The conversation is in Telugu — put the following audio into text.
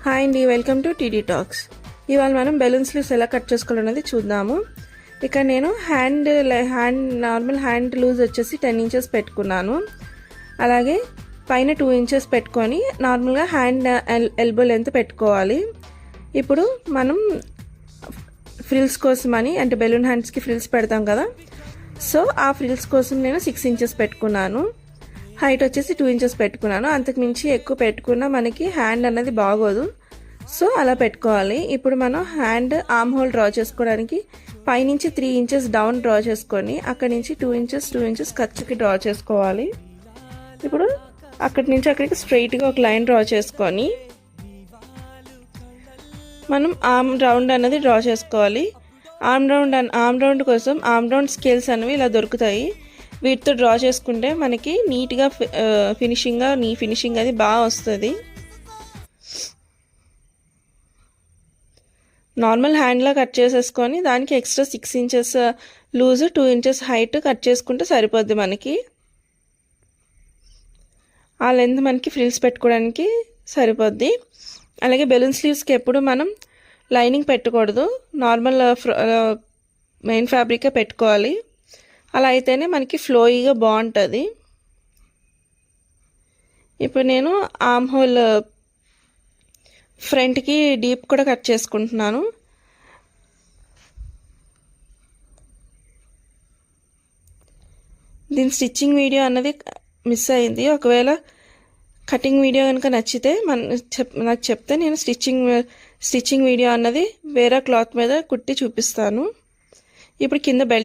హాయ్ అండి, వెల్కమ్ టు టీడీ టాక్స్. ఇవాళ మనం బెలూన్ స్లీవ్స్ ఎలా కట్ చేసుకోవాలన్నది చూద్దాము. ఇక్కడ నేను నార్మల్ హ్యాండ్ లూజ్ వచ్చేసి 10 ఇంచెస్ పెట్టుకున్నాను. అలాగే పైన 2 ఇంచెస్ పెట్టుకొని నార్మల్గా హ్యాండ్ ఎల్బో లెంత్ పెట్టుకోవాలి. ఇప్పుడు మనం ఫ్రిల్స్ కోసమని, అంటే బెలూన్ హ్యాండ్స్కి ఫ్రిల్స్ పెడతాం కదా, సో ఆ ఫ్రిల్స్ కోసం నేను 6 ఇంచెస్ పెట్టుకున్నాను. హైట్ వచ్చేసి 2 ఇంచెస్ పెట్టుకున్నాను. అంతకు మించి ఎక్కువ పెట్టుకున్నా మనకి హ్యాండ్ అన్నది బాగోదు, సో అలా పెట్టుకోవాలి. ఇప్పుడు మనం హ్యాండ్ ఆర్మ్ హోల్ డ్రా చేసుకోవడానికి పైనుంచి 3 ఇంచెస్ డౌన్ డ్రా చేసుకొని అక్కడి నుంచి 2 ఇంచెస్ ఖర్చుకి డ్రా చేసుకోవాలి. ఇప్పుడు అక్కడి నుంచి అక్కడికి స్ట్రైట్గా ఒక లైన్ డ్రా చేసుకొని మనం ఆర్మ్ రౌండ్ అనేది డ్రా చేసుకోవాలి. ఆర్మ్ రౌండ్ కోసం ఆర్మ్ రౌండ్ స్కేల్స్ అనేవి ఇలా దొరుకుతాయి. వీటితో డ్రా చేసుకుంటే మనకి నీట్గా ఫినిషింగ్ అది బాగా వస్తుంది. నార్మల్ హ్యాండ్లా కట్ చేసేసుకొని దానికి extra 6 inches loose 2 inches height cut చేసుకుంటే సరిపోద్ది. మనకి ఆ లెంత్ మనకి ఫ్రిల్స్ పెట్టుకోవడానికి సరిపోద్ది. అలాగే బెలూన్ స్లీవ్స్కి ఎప్పుడు మనం లైనింగ్ పెట్టకూడదు, నార్మల్ మెయిన్ ఫ్యాబ్రికే పెట్టుకోవాలి. అలా అయితేనే మనకి ఫ్లోయిగా బాగుంటుంది. ఇప్పుడు నేను ఆర్మ్ హోల్ ఫ్రంట్కి డీప్ కూడా కట్ చేసుకుంటున్నాను. దీని స్టిచ్చింగ్ వీడియో అన్నది మిస్ అయింది. ఒకవేళ కటింగ్ వీడియో కనుక నచ్చితే నాకు చెప్తే నేను స్టిచ్చింగ్ వీడియో అన్నది వేరే క్లాత్ మీద కుట్టి చూపిస్తాను. ఇప్పుడు కింద బెల్ట్